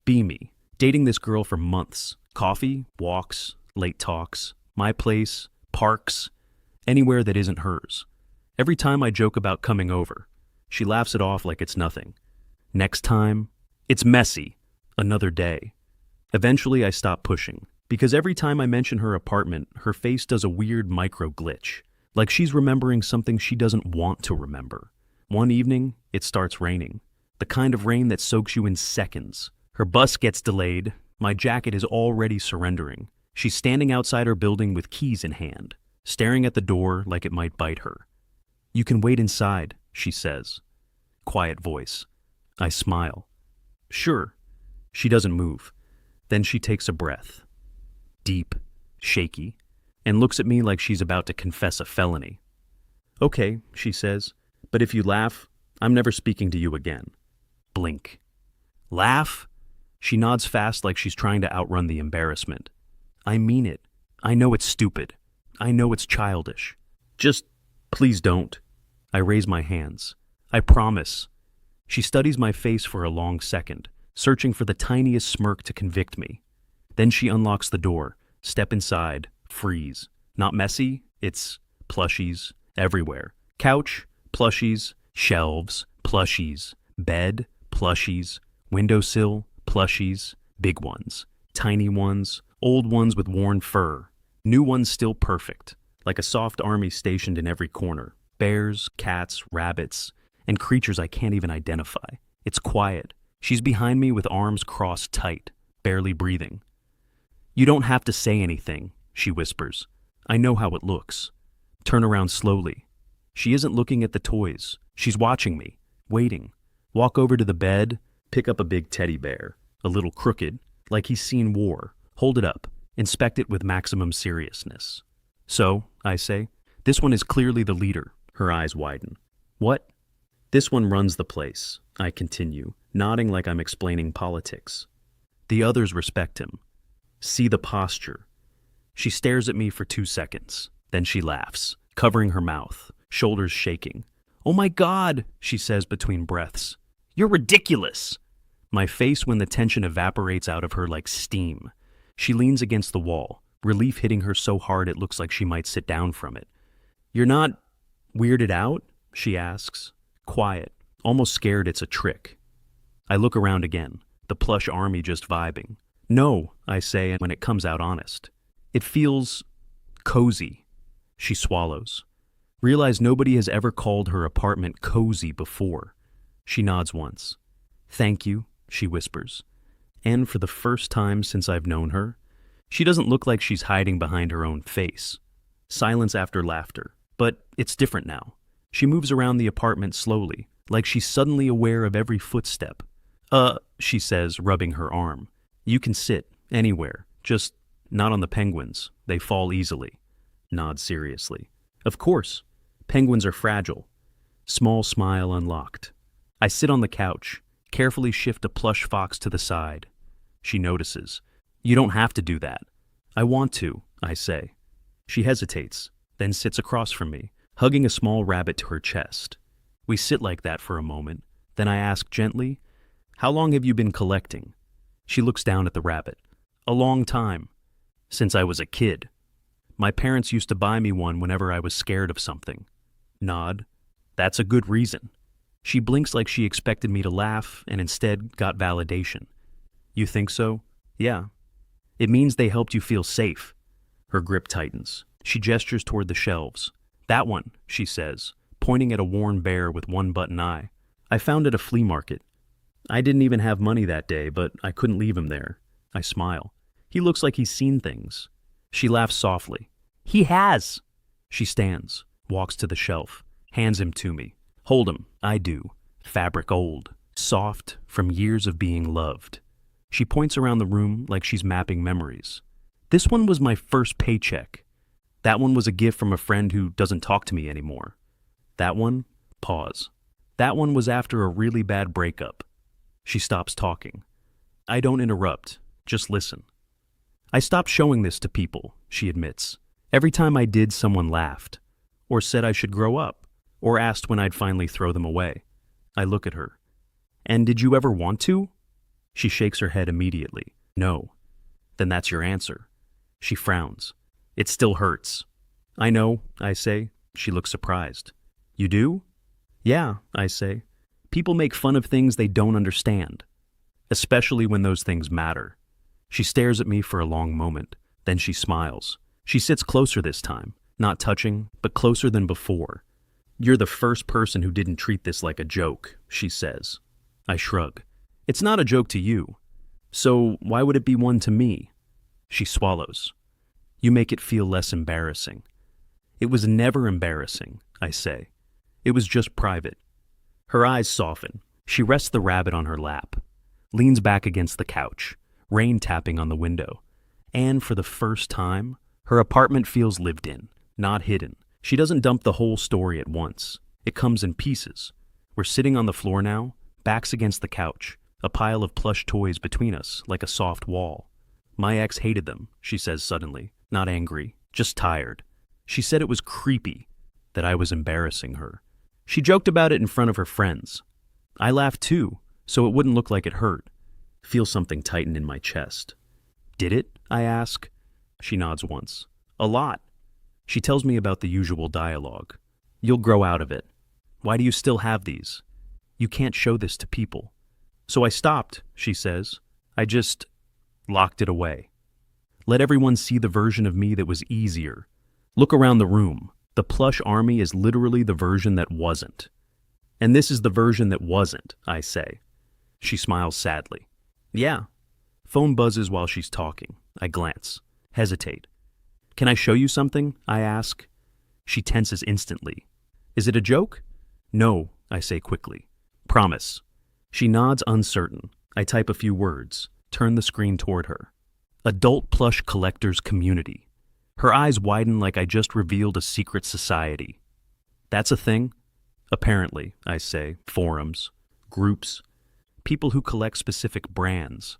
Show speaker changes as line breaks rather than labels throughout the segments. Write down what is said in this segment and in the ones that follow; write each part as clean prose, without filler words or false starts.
Beamy. Dating this girl for months. Coffee, walks, late talks, my place, parks, anywhere that isn't hers. Every time I joke about coming over, she laughs it off like it's nothing. Next time, it's messy. Another day. Eventually I stop pushing, because every time I mention her apartment, her face does a weird micro glitch, like she's remembering something she doesn't want to remember. One evening, it starts raining. The kind of rain that soaks you in seconds. Her bus gets delayed. My jacket is already surrendering. She's standing outside her building with keys in hand, staring at the door like it might bite her. "You can wait inside," she says. Quiet voice. I smile. "Sure." She doesn't move. Then she takes a breath. Deep, shaky, and looks at me like she's about to confess a felony. "Okay," she says, "but if you laugh, I'm never speaking to you again." Blink. Laugh? She nods fast like she's trying to outrun the embarrassment. I mean it. I know it's stupid. I know it's childish. Just, please don't. I raise my hands. I promise. She studies my face for a long second, searching for the tiniest smirk to convict me. Then she unlocks the door, step inside, freeze. Not messy, it's plushies everywhere. Couch, plushies, shelves, plushies, bed, plushies, windowsill, plushies, big ones, tiny ones, old ones with worn fur, new ones still perfect, like a soft army stationed in every corner. Bears, cats, rabbits, and creatures I can't even identify. It's quiet. She's behind me with arms crossed tight, barely breathing. "You don't have to say anything," she whispers. "I know how it looks." Turn around slowly. She isn't looking at the toys. She's watching me, waiting. Walk over to the bed, pick up a big teddy bear, a little crooked, like he's seen war. Hold it up, inspect it with maximum seriousness. "So," I say, "this one is clearly the leader." Her eyes widen. "What?" "This one runs the place," I continue, nodding like I'm explaining politics. "The others respect him. See the posture." She stares at me for 2 seconds. Then she laughs, covering her mouth, shoulders shaking. "Oh my God," she says between breaths. "You're ridiculous." My face when the tension evaporates out of her like steam. She leans against the wall, relief hitting her so hard it looks like she might sit down from it. "You're not weirded out?" she asks. Quiet, almost scared it's a trick. I look around again, the plush army just vibing. "No," I say when it comes out honest. "It feels cozy." She swallows. Realize nobody has ever called her apartment cozy before. She nods once. "Thank you," she whispers. And for the first time since I've known her, she doesn't look like she's hiding behind her own face. Silence after laughter, but it's different now. She moves around the apartment slowly, like she's suddenly aware of every footstep. She says, rubbing her arm. "You can sit, anywhere, just not on the penguins. They fall easily." Nods seriously. "Of course. Penguins are fragile." Small smile unlocked. I sit on the couch, carefully shift a plush fox to the side. She notices. "You don't have to do that." "I want to," I say. She hesitates, then sits across from me, hugging a small rabbit to her chest. We sit like that for a moment, then I ask gently, "How long have you been collecting?" She looks down at the rabbit. "A long time. Since I was a kid. My parents used to buy me one whenever I was scared of something." Nod. "That's a good reason." She blinks like she expected me to laugh and instead got validation. "You think so?" "Yeah. It means they helped you feel safe." Her grip tightens. She gestures toward the shelves. "That one," she says, pointing at a worn bear with one button eye. "I found at a flea market. I didn't even have money that day, but I couldn't leave him there." I smile. "He looks like he's seen things." She laughs softly. "He has." She stands, walks to the shelf, hands him to me. "Hold him." I do. Fabric old, soft, from years of being loved. She points around the room like she's mapping memories. "This one was my first paycheck. That one was a gift from a friend who doesn't talk to me anymore. That one," pause. "That one was after a really bad breakup." She stops talking. I don't interrupt, just listen. "I stopped showing this to people," she admits. "Every time I did, someone laughed, or said I should grow up, or asked when I'd finally throw them away." I look at her. "And did you ever want to?" She shakes her head immediately. No. Then that's your answer. She frowns. It still hurts. I know, I say. She looks surprised. You do? Yeah, I say. People make fun of things they don't understand, especially when those things matter. She stares at me for a long moment. Then she smiles. She sits closer this time, not touching, but closer than before. You're the first person who didn't treat this like a joke, she says. I shrug. It's not a joke to you. So why would it be one to me? She swallows. You make it feel less embarrassing. It was never embarrassing, I say. It was just private. Her eyes soften. She rests the rabbit on her lap, leans back against the couch, rain tapping on the window. And for the first time, her apartment feels lived in, not hidden. She doesn't dump the whole story at once. It comes in pieces. We're sitting on the floor now, backs against the couch, a pile of plush toys between us, like a soft wall. My ex hated them, she says suddenly, not angry, just tired. She said it was creepy, that I was embarrassing her. She joked about it in front of her friends. I laughed too, so it wouldn't look like it hurt. Feel something tighten in my chest. Did it? I ask. She nods once. A lot. She tells me about the usual dialogue. You'll grow out of it. Why do you still have these? You can't show this to people. So I stopped, she says. I just locked it away. Let everyone see the version of me that was easier. Look around the room. The plush army is literally the version that wasn't. And this is the version that wasn't, I say. She smiles sadly. Yeah. Phone buzzes while she's talking. I glance. Hesitate. Can I show you something? I ask. She tenses instantly. Is it a joke? No, I say quickly. Promise. She nods uncertain. I type a few words, turn the screen toward her. Adult plush collectors community. Her eyes widen like I just revealed a secret society. That's a thing? Apparently, I say. Forums. Groups. People who collect specific brands.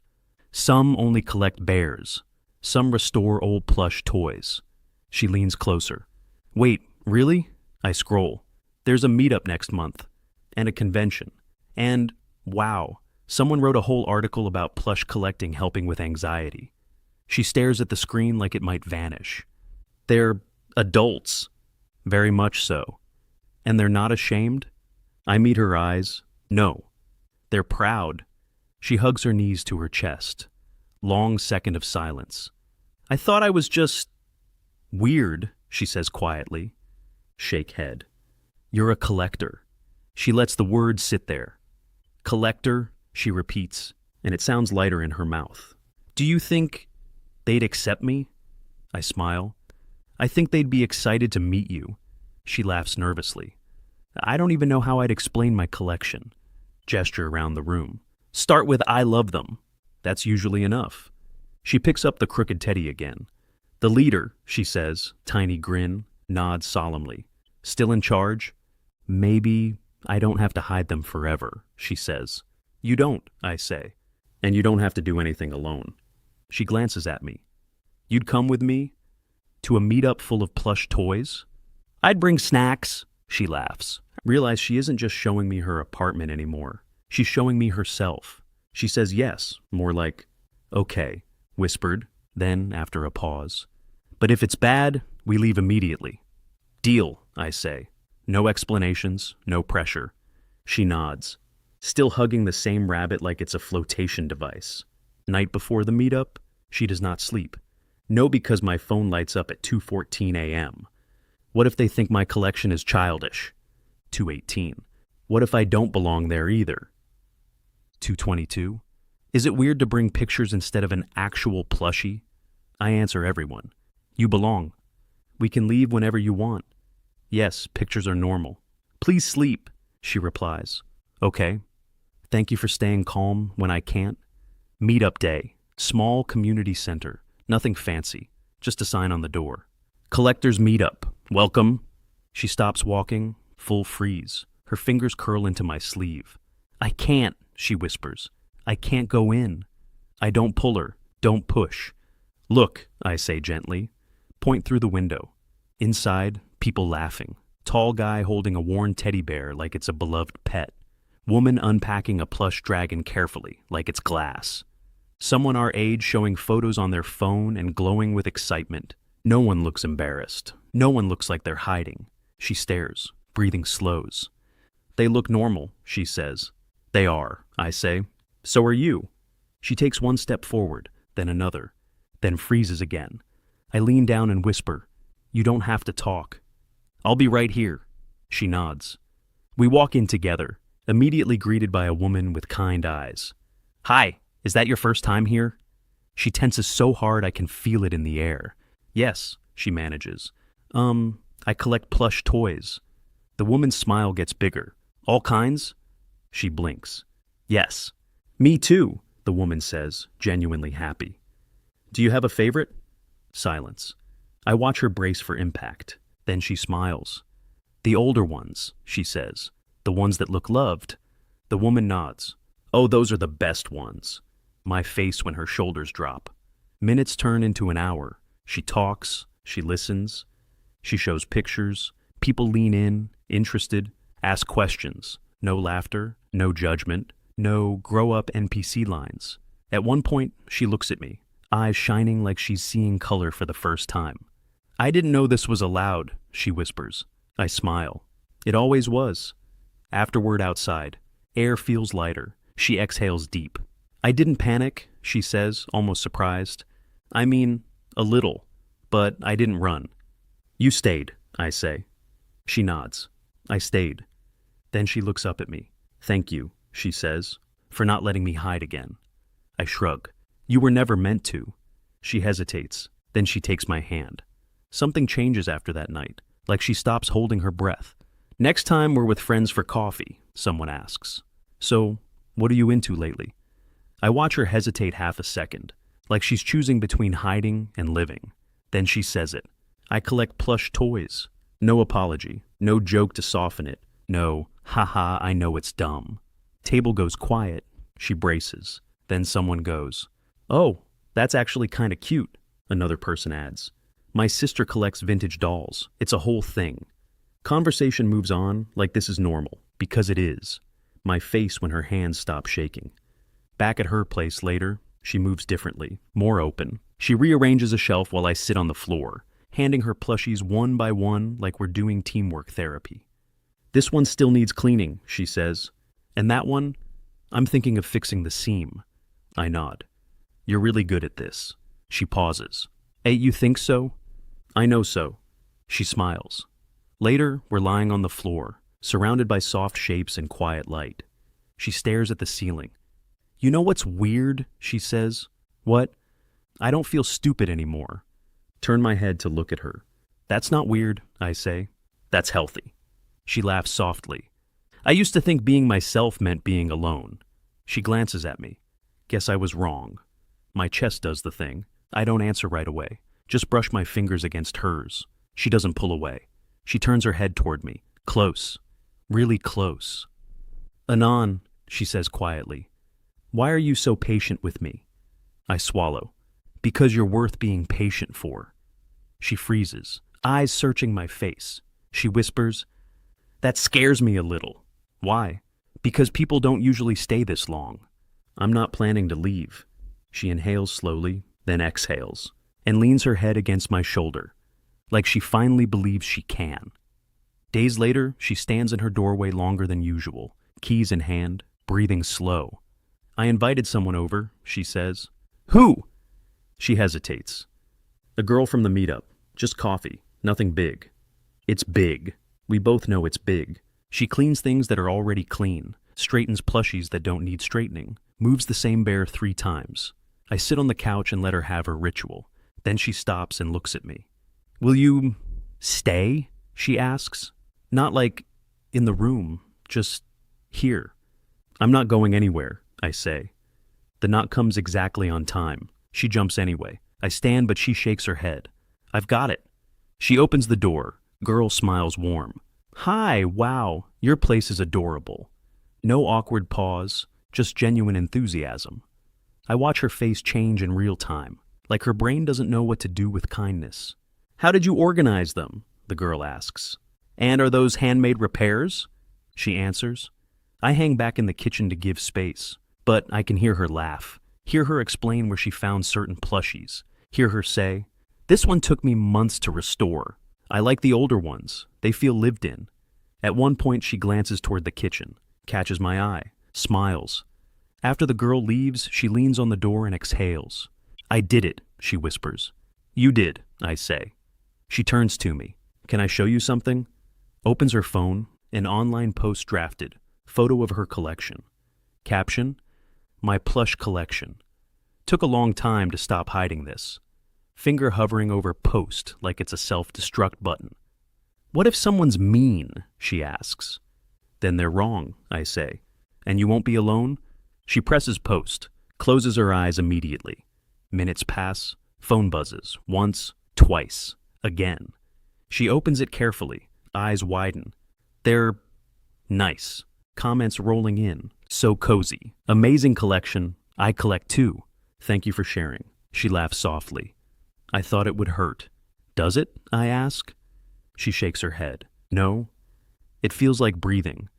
Some only collect bears. Some restore old plush toys. She leans closer. Wait, really? I scroll. There's a meetup next month. And a convention. And, wow, someone wrote a whole article about plush collecting helping with anxiety. She stares at the screen like it might vanish. They're adults. Very much so. And they're not ashamed? I meet her eyes. No. They're proud. She hugs her knees to her chest. Long second of silence. I thought I was just weird, she says quietly. Shake head. You're a collector. She lets the word sit there. Collector, she repeats, and it sounds lighter in her mouth. Do you think they'd accept me? I smile. I think they'd be excited to meet you. She laughs nervously. I don't even know how I'd explain my collection. Gesture around the room. Start with I love them. That's usually enough. She picks up the crooked teddy again. The leader, she says, tiny grin, nods solemnly. Still in charge? Maybe I don't have to hide them forever, she says. You don't, I say. And you don't have to do anything alone. She glances at me. You'd come with me? To a meetup full of plush toys? I'd bring snacks, she laughs. Realize she isn't just showing me her apartment anymore. She's showing me herself. She says yes, more like, okay, whispered, then after a pause. But if it's bad, we leave immediately. Deal, I say. No explanations, no pressure. She nods, still hugging the same rabbit like it's a flotation device. Night before the meetup, she does not sleep. No, because my phone lights up at 2:14 a.m. What if they think my collection is childish? 2:18. What if I don't belong there either? 2:22. Is it weird to bring pictures instead of an actual plushie? I answer everyone. You belong. We can leave whenever you want. Yes, pictures are normal. Please sleep, she replies. Okay. Thank you for staying calm when I can't. Meetup day. Small community center. Nothing fancy. Just a sign on the door. Collectors meetup. Welcome. She stops walking. Full freeze. Her fingers curl into my sleeve. I can't, she whispers. I can't go in. I don't pull her. Don't push. Look, I say gently. Point through the window. Inside, people laughing. Tall guy holding a worn teddy bear like it's a beloved pet. Woman unpacking a plush dragon carefully, like it's glass. Someone our age showing photos on their phone and glowing with excitement. No one looks embarrassed. No one looks like they're hiding. She stares, breathing slows. They look normal, she says. They are, I say. So are you. She takes one step forward, then another, then freezes again. I lean down and whisper, "You don't have to talk." "I'll be right here." She nods. We walk in together, immediately greeted by a woman with kind eyes. "Hi, is that your first time here?" She tenses so hard I can feel it in the air. "Yes," she manages. I collect plush toys." The woman's smile gets bigger. "All kinds?" She blinks. "Yes." "Me too," the woman says, genuinely happy. "Do you have a favorite?" Silence. I watch her brace for impact. Then she smiles. "The older ones," she says. "The ones that look loved." The woman nods. "Oh, those are the best ones." My face when her shoulders drop. Minutes turn into an hour. She talks. She listens. She shows pictures. People lean in, interested, ask questions. No laughter, no judgment, no grow-up NPC lines. At one point, she looks at me, eyes shining like she's seeing color for the first time. "I didn't know this was allowed," she whispers. I smile. It always was. Afterward outside, air feels lighter. She exhales deep. "I didn't panic," she says, almost surprised. "I mean, a little, but I didn't run." "You stayed," I say. She nods. I stayed. Then she looks up at me. "Thank you," she says, "for not letting me hide again." I shrug. "You were never meant to." She hesitates. Then she takes my hand. Something changes after that night, like she stops holding her breath. "Next time we're with friends for coffee," someone asks. "So, what are you into lately?" I watch her hesitate half a second, like she's choosing between hiding and living. Then she says it. "I collect plush toys." No apology, no joke to soften it, no, haha, I know it's dumb. Table goes quiet. She braces. Then someone goes, "Oh, that's actually kind of cute," another person adds. "My sister collects vintage dolls. It's a whole thing." Conversation moves on like this is normal, because it is. My face when her hands stop shaking. Back at her place later, she moves differently, more open. She rearranges a shelf while I sit on the floor, handing her plushies one by one like we're doing teamwork therapy. "This one still needs cleaning," she says. "And that one? I'm thinking of fixing the seam." I nod. "You're really good at this." She pauses. "Hey, you think so?" "I know so." She smiles. Later, we're lying on the floor, surrounded by soft shapes and quiet light. She stares at the ceiling. "You know what's weird?" she says. "What?" "I don't feel stupid anymore." Turn my head to look at her. "That's not weird," I say. "That's healthy." She laughs softly. "I used to think being myself meant being alone." She glances at me. Guess I was wrong. My chest does the thing. I don't answer right away. Just brush my fingers against hers. She doesn't pull away. She turns her head toward me. Close. Really close. "Anon," she says quietly. "Why are you so patient with me?" I swallow. "Because you're worth being patient for." She freezes, eyes searching my face. She whispers, "That scares me a little." "Why?" "Because people don't usually stay this long." I'm not planning to leave. She inhales slowly, then exhales, and leans her head against my shoulder, like she finally believes she can. Days later, she stands in her doorway longer than usual, keys in hand, breathing slow. "I invited someone over," she says. "Who?" She hesitates. "A girl from the meetup. Just coffee. Nothing big." It's big. We both know it's big. She cleans things that are already clean, straightens plushies that don't need straightening, moves the same bear 3 times. I sit on the couch and let her have her ritual. Then she stops and looks at me. "Will you stay?" she asks. "Not like in the room, just here." "I'm not going anywhere," I say. The knock comes exactly on time. She jumps anyway. I stand, but she shakes her head. "I've got it." She opens the door. Girl smiles warm. "Hi, wow, your place is adorable." No awkward pause, just genuine enthusiasm. I watch her face change in real time, like her brain doesn't know what to do with kindness. "How did you organize them?" the girl asks. "And are those handmade repairs?" She answers. I hang back in the kitchen to give space, but I can hear her laugh, hear her explain where she found certain plushies, hear her say, "This one took me months to restore. I like the older ones. They feel lived in." At one point, she glances toward the kitchen, catches my eye, smiles. After the girl leaves, she leans on the door and exhales. "I did it," she whispers. "You did," I say. She turns to me. "Can I show you something?" Opens her phone, an online post drafted, photo of her collection. Caption, "My plush collection." Took a long time to stop hiding this. Finger hovering over post like it's a self-destruct button. "What if someone's mean?" she asks. "Then they're wrong," I say. "And you won't be alone?" She presses post, closes her eyes immediately. Minutes pass, phone buzzes, once, twice, again. She opens it carefully, eyes widen. "They're nice." Comments rolling in. "So cozy. Amazing collection. I collect too. Thank you for sharing." She laughs softly. "I thought it would hurt." "Does it?" I ask. She shakes her head. "No. It feels like breathing.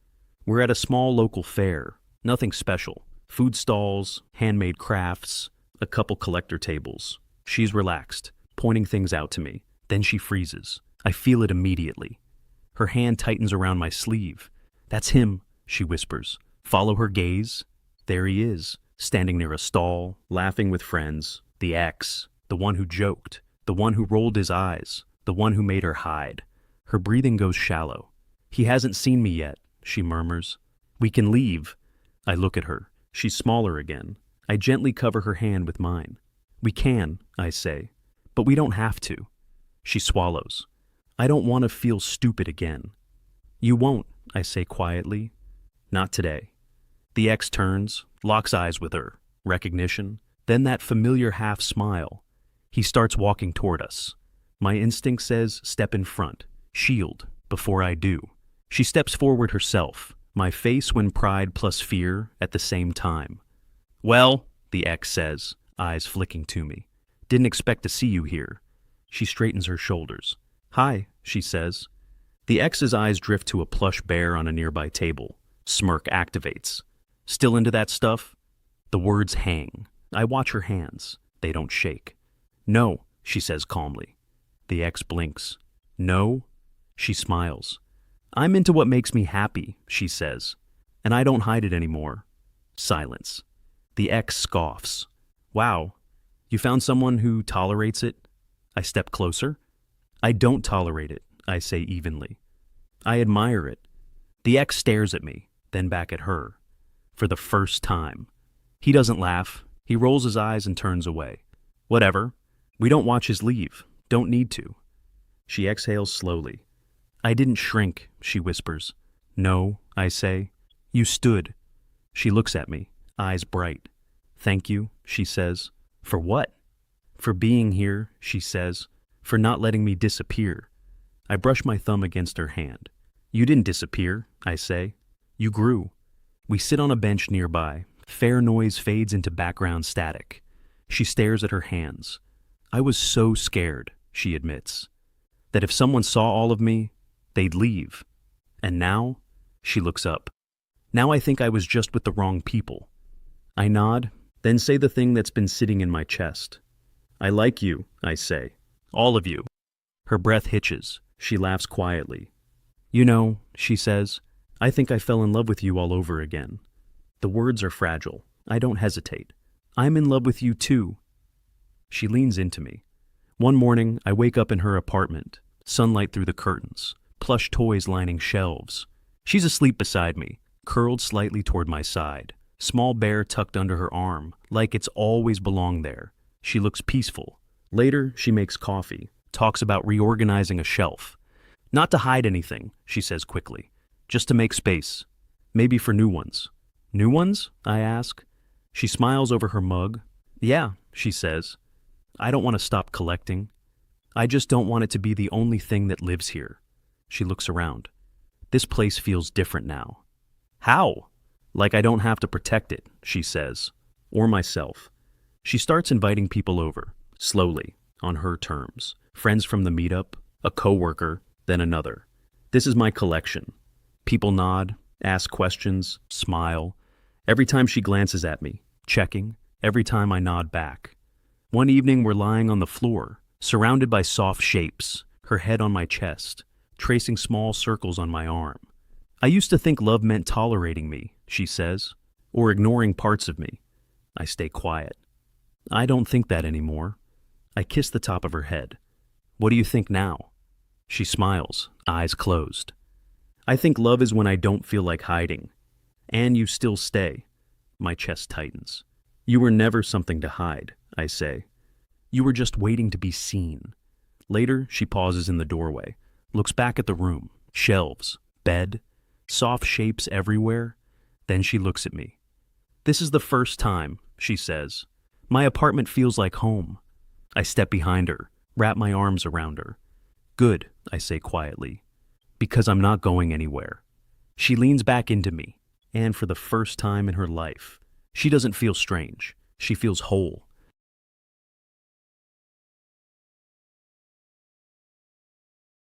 We're at a small local fair. Nothing special. Food stalls, handmade crafts, a couple collector tables. She's relaxed, pointing things out to me. Then she freezes. I feel it immediately. Her hand tightens around my sleeve. "That's him," she whispers. Follow her gaze. There he is, standing near a stall, laughing with friends. The ex, the one who joked, the one who rolled his eyes, the one who made her hide. Her breathing goes shallow. "He hasn't seen me yet," she murmurs. "We can leave." I look at her. She's smaller again. I gently cover her hand with mine. "We can," I say, "but we don't have to." She swallows. "I don't want to feel stupid again." "You won't," I say quietly. "Not today." The ex turns, locks eyes with her. Recognition, then that familiar half smile. He starts walking toward us. My instinct says step in front, shield, before I do. She steps forward herself, my face when pride plus fear at the same time. "Well," the ex says, eyes flicking to me. "Didn't expect to see you here." She straightens her shoulders. "Hi," she says. The ex's eyes drift to a plush bear on a nearby table. Smirk activates. "Still into that stuff?" The words hang. I watch her hands. They don't shake. "No," she says calmly. The ex blinks. "No?" She smiles. "I'm into what makes me happy," she says. "And I don't hide it anymore." Silence. The ex scoffs. "Wow, you found someone who tolerates it?" I step closer. "I don't tolerate it," I say evenly. "I admire it." The ex stares at me, then back at her. For the first time. He doesn't laugh. He rolls his eyes and turns away. "Whatever. We don't watch his leave. Don't need to." She exhales slowly. "I didn't shrink," she whispers. "No," I say. "You stood." She looks at me, eyes bright. "Thank you," she says. "For what?" "For being here," she says. "For not letting me disappear." I brush my thumb against her hand. "You didn't disappear," I say. "You grew." We sit on a bench nearby. Fair noise fades into background static. She stares at her hands. "I was so scared," she admits, "that if someone saw all of me, they'd leave. And now," she looks up, "now I think I was just with the wrong people." I nod, then say the thing that's been sitting in my chest. "I like you," I say. "All of you." Her breath hitches. She laughs quietly. "You know," she says, "I think I fell in love with you all over again." The words are fragile. I don't hesitate. "I'm in love with you too." She leans into me. One morning, I wake up in her apartment, sunlight through the curtains, plush toys lining shelves. She's asleep beside me, curled slightly toward my side, small bear tucked under her arm, like it's always belonged there. She looks peaceful. Later, she makes coffee, talks about reorganizing a shelf. "Not to hide anything," she says quickly, "just to make space. Maybe for new ones." "New ones?" I ask. She smiles over her mug. "Yeah," she says. "I don't want to stop collecting. I just don't want it to be the only thing that lives here." She looks around. "This place feels different now." "How?" "Like I don't have to protect it," she says. "Or myself." She starts inviting people over, slowly, on her terms. Friends from the meetup, a coworker, then another. "This is my collection." People nod, Ask questions, smile. Every time she glances at me, checking, every time I nod back. One evening we're lying on the floor, surrounded by soft shapes, her head on my chest, tracing small circles on my arm. I used to think love meant tolerating me, she says, or ignoring parts of me. I stay quiet. I don't think that anymore. I kiss the top of her head. What do you think now? She smiles, eyes closed. I think love is when I don't feel like hiding. And you still stay. My chest tightens. You were never something to hide, I say. You were just waiting to be seen. Later, she pauses in the doorway, looks back at the room, shelves, bed, soft shapes everywhere. Then she looks at me. This is the first time, she says. My apartment feels like home. I step behind her, wrap my arms around her. Good, I say quietly, because I'm not going anywhere. She leans back into me, and for the first time in her life, she doesn't feel strange. She feels whole.